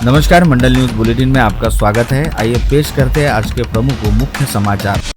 नमस्कार, मंडल news bulletin में आपका स्वागत है। आइए पेश करते हैं आज के प्रमुख व मुख्य समाचार।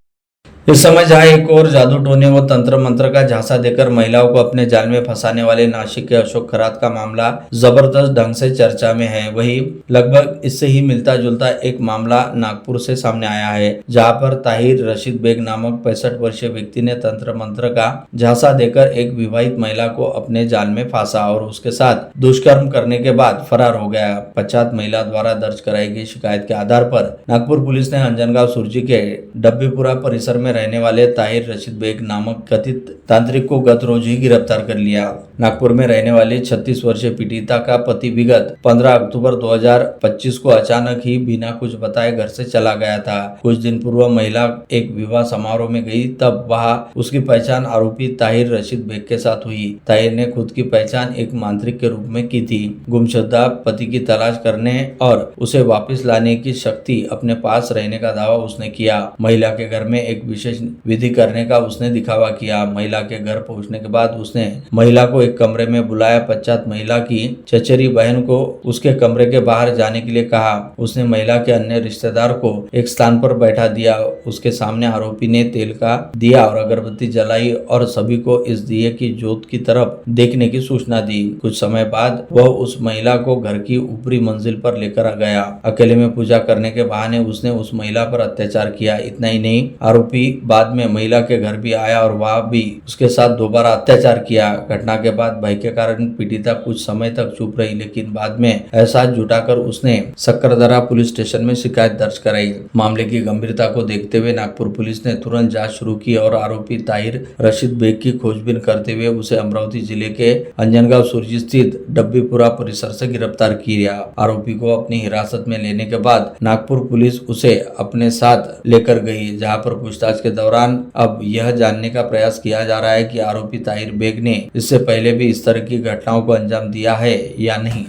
इस समय जहां एक और जादू टोने व तंत्र मंत्र का झांसा देकर महिलाओं को अपने जाल में फंसाने वाले नासिक के अशोक खरात का मामला जबरदस्त ढंग से चर्चा में है, वहीं लगभग इससे ही मिलता जुलता एक मामला नागपुर से सामने आया है, जहां पर ताहिर रशीद बेग नामक 65 वर्षीय व्यक्ति ने तंत्र मंत्र का झांसा देकर एक विवाहित महिला को अपने जाल में फंसा और उसके साथ दुष्कर्म करने के बाद फरार हो गया। पश्चात महिला द्वारा दर्ज कराई गई शिकायत के आधार पर नागपुर पुलिस ने अंजनगांव सुरजी के डब्बीपुरा परिसर में रहने वाले ताहिर रशीद बेग नामक कथित तांत्रिक को गत रोज ही गिरफ्तार कर लिया। नागपुर में रहने वाली 36 वर्षीय पीड़िता का पति विगत 15 अक्टूबर 2025 को अचानक ही बिना कुछ बताए घर से चला गया था। कुछ दिन पूर्व महिला एक विवाह समारोह में गई, तब वहां उसकी पहचान आरोपी ताहिर रशीद बेग के साथ हुई। ताहिर ने खुद की पहचान एक मांत्रिक के रूप में की थी। गुमशुदा पति की तलाश करने और उसे वापस लाने की शक्ति अपने पास रहने का दावा उसने किया। महिला के घर में एक विशेष विधि करने का उसने दिखावा किया। महिला के घर पहुंचने के बाद उसने महिला को एक कमरे में बुलाया। पश्चात महिला की चचेरी बहन को उसके कमरे के बाहर जाने के लिए कहा। उसने महिला के अन्य रिश्तेदार को एक स्थान पर बैठा दिया। उसके सामने आरोपी ने तेल का दिया और अगरबत्ती जलाई और सभी को इस दिए की जोत की तरफ देखने की सूचना दी। कुछ समय बाद वह उस महिला को घर की ऊपरी मंजिल पर लेकर आ गया। अकेले में पूजा करने के बहाने उसने उस महिला पर अत्याचार किया। इतना ही नहीं, आरोपी बाद में महिला के घर भी आया और वहां भी उसके साथ दोबारा अत्याचार किया। घटना के बाद भय के कारण पीड़िता कुछ समय तक चुप रही, लेकिन बाद में एहसास जुटाकर उसने सक्करदरा पुलिस स्टेशन में शिकायत दर्ज कराई। मामले की गंभीरता को देखते हुए नागपुर पुलिस ने तुरंत जांच शुरू की और आरोपी ताहिर रशीद बेग की खोजबीन करते हुए उसे अमरावती जिले के अंजनगांव सुरजी स्थित डब्बीपुरा परिसर से गिरफ्तार किया। आरोपी को अपनी हिरासत में लेने के बाद नागपुर पुलिस उसे अपने साथ लेकर गई, जहां पर पूछताछ के दौरान अब यह जानने का प्रयास किया जा रहा है कि आरोपी ताहिर बेग ने इससे पहले भी इस तरह की घटनाओं को अंजाम दिया है या नहीं।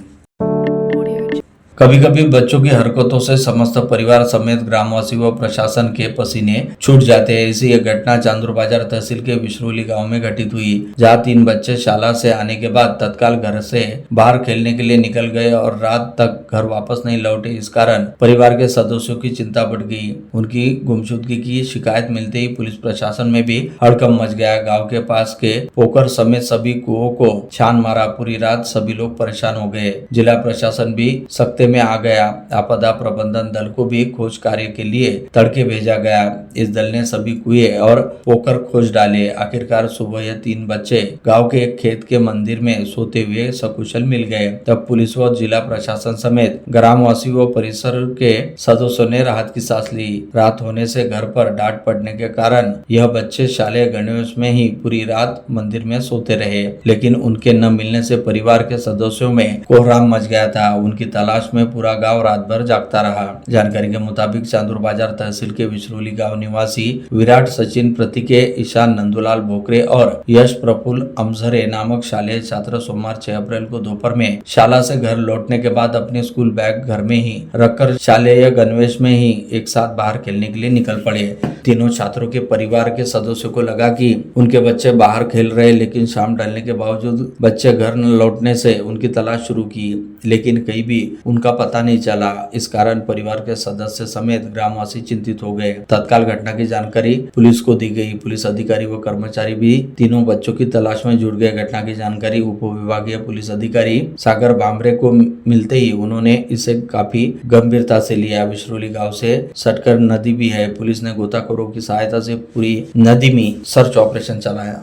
कभी कभी बच्चों की हरकतों से समस्त परिवार समेत ग्रामवासी व प्रशासन के पसीने छूट जाते हैं। ऐसी एक घटना चांदूर बाजार तहसील के विश्रोली गांव में घटित हुई, जहां 3 बच्चे शाला से आने के बाद तत्काल घर से बाहर खेलने के लिए निकल गए और रात तक घर वापस नहीं लौटे। इस कारण परिवार के सदस्यों की चिंता बढ़ गई। उनकी गुमशुदगी की शिकायत मिलते ही पुलिस प्रशासन में भी हड़कंप मच गया। गाँव के पास के पोखर समेत सभी कुओं को छान मारा। पूरी रात सभी लोग परेशान हो गए। जिला प्रशासन भी सख्ते में आ गया। आपदा प्रबंधन दल को भी खोज कार्य के लिए तड़के भेजा गया। इस दल ने सभी कुएं और पोखर खोज डाले। आखिरकार सुबह यह 3 बच्चे गांव के एक खेत के मंदिर में सोते हुए सकुशल मिल गए। तब पुलिस व जिला प्रशासन समेत ग्रामवासी व परिसर के सदस्यों ने राहत की सांस ली। रात होने से घर पर डांट पड़ने के कारण यह बच्चे शालेय गणवेश में ही पूरी रात मंदिर में सोते रहे, लेकिन उनके न मिलने से परिवार के सदस्यों में कोहराम मच गया था। उनकी तलाश में पूरा गांव रात भर जागता रहा। जानकारी के मुताबिक चांदूर बाजार तहसील के विश्रोली गांव निवासी विराट सचिन प्रतीके ईशान नंदुलाल भोकरे और यश प्रफुल्ल अमझरे नामक शालेय छात्र सोमवार 6 अप्रैल को दोपहर में शाला से घर लौटने के बाद अपने स्कूल बैग घर में ही रखकर शालेय गणवेश में ही एक साथ बाहर खेलने के लिए निकल पड़े। तीनों छात्रों के परिवार के सदस्यों को लगा कि उनके बच्चे बाहर खेल रहे, लेकिन शाम ढलने के बावजूद बच्चे घर न लौटने से उनकी तलाश शुरू की, लेकिन कहीं भी उनका पता नहीं चला। इस कारण परिवार के सदस्य समेत ग्रामवासी चिंतित हो गए। तत्काल घटना की जानकारी पुलिस को दी गई। पुलिस अधिकारी व कर्मचारी भी तीनों बच्चों की तलाश में जुट गए। घटना की जानकारी उप विभागीय पुलिस अधिकारी सागर बामरे को मिलते ही उन्होंने इसे काफी गंभीरता से लिया। विश्रोली गांव से सटकर नदी भी है। पुलिस ने गोताखोरों की सहायता से पूरी नदी में सर्च ऑपरेशन चलाया।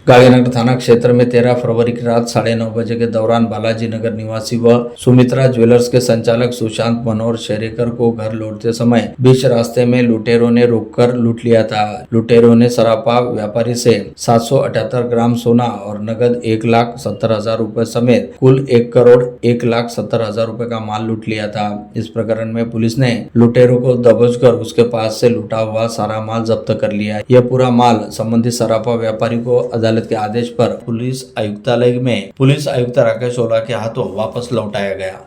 गांधीनगर थाना क्षेत्र में 13 फरवरी की रात 9:30 बजे के दौरान बालाजी नगर निवासी व सुमित्रा ज्वेलर्स के संचालक सुशांत मनोहर शेरेकर को घर लौटते समय बीच रास्ते में लुटेरों ने रोककर लूट लिया था। लुटेरों ने सराफा व्यापारी से 778 ग्राम सोना और नगद 1,70,000 रुपए समेत कुल 1,01,70,000 रुपए का माल लूट लिया था। इस प्रकरण में पुलिस ने लुटेरों को दबोचकर उसके पास से लूटा हुआ सारा माल जब्त कर लिया। यह पूरा माल संबंधित सराफा व्यापारी को अदालत के आदेश पर पुलिस आयुक्तालय में पुलिस आयुक्त राकेश ओला के हाथों वापस लौटाया गया।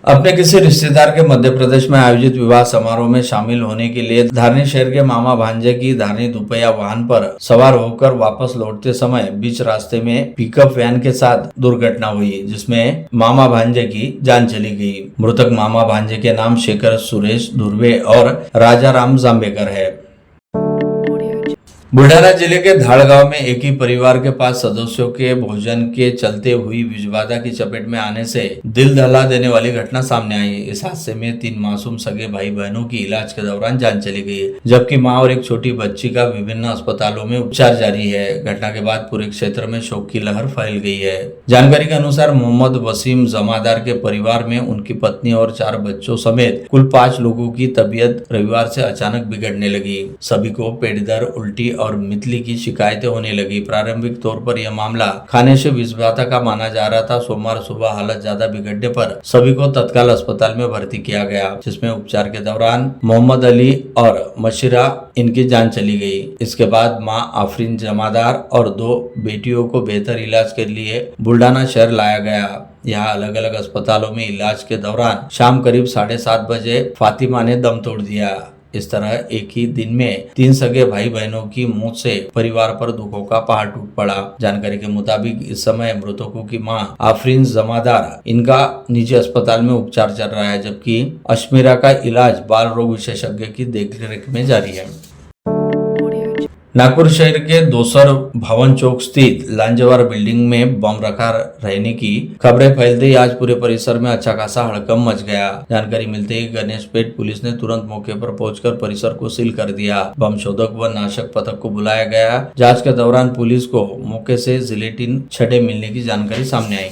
अपने किसी रिश्तेदार के मध्य प्रदेश में आयोजित विवाह समारोह में शामिल होने के लिए धारनी शहर के मामा भांजे की धारनी दुपहिया वाहन पर सवार होकर वापस लौटते समय बीच रास्ते में पिकअप वैन के साथ दुर्घटना हुई, जिसमें मामा भांजे की जान चली गई। मृतक मामा भांजे के नाम शेखर सुरेश धुर्वे और राजाराम जांबेकर है। बुल्ढाना जिले के धाड़ गांव में एक ही परिवार के 5 सदस्यों के भोजन के चलते हुई विषबाधा की चपेट में आने से दिल दहला देने वाली घटना सामने आई। इस हादसे में 3 मासूम सगे भाई बहनों की इलाज के दौरान जान चली गई, जबकि मां और एक छोटी बच्ची का विभिन्न अस्पतालों में उपचार जारी है। घटना के बाद पूरे क्षेत्र में शोक की लहर फैल गई है। जानकारी के अनुसार मोहम्मद वसीम जमादार के परिवार में उनकी पत्नी और 4 बच्चों समेत कुल 5 लोगों की तबीयत रविवार से अचानक बिगड़ने लगी। सभी को पेट दर्द, उल्टी और मितली की शिकायतें होने लगी। प्रारंभिक तौर पर यह मामला खाने से विषबाधा का माना जा रहा था। सोमवार सुबह हालत ज्यादा बिगड़ने पर सभी को तत्काल अस्पताल में भर्ती किया गया, जिसमें उपचार के दौरान मोहम्मद अली और मशीरा इनकी जान चली गई। इसके बाद मां आफरीन जमादार और 2 बेटियों को बेहतर इलाज के लिए बुल्ढाना शहर लाया गया। यहाँ अलग अलग अस्पतालों में इलाज के दौरान शाम करीब 7:30 बजे फातिमा ने दम तोड़ दिया। इस तरह एक ही दिन में 3 सगे भाई बहनों की मौत से परिवार पर दुखों का पहाड़ टूट पड़ा। जानकारी के मुताबिक इस समय मृतकों की मां आफरीन जमादार इनका निजी अस्पताल में उपचार चल रहा है, जबकि अश्मीरा का इलाज बाल रोग विशेषज्ञ की देखरेख में जारी है। नागपुर शहर के दोसर भवन चौक स्थित लांजेवार बिल्डिंग में बम रखा रहने की खबरें फैलते ही आज पूरे परिसर में अच्छा खासा हड़कंप मच गया। जानकारी मिलते ही गणेशपेट पुलिस ने तुरंत मौके पर पहुंचकर परिसर को सील कर दिया। बम शोधक व नाशक पथक को बुलाया गया। जांच के दौरान पुलिस को मौके से जिलेटिन छड़े मिलने की जानकारी सामने आई।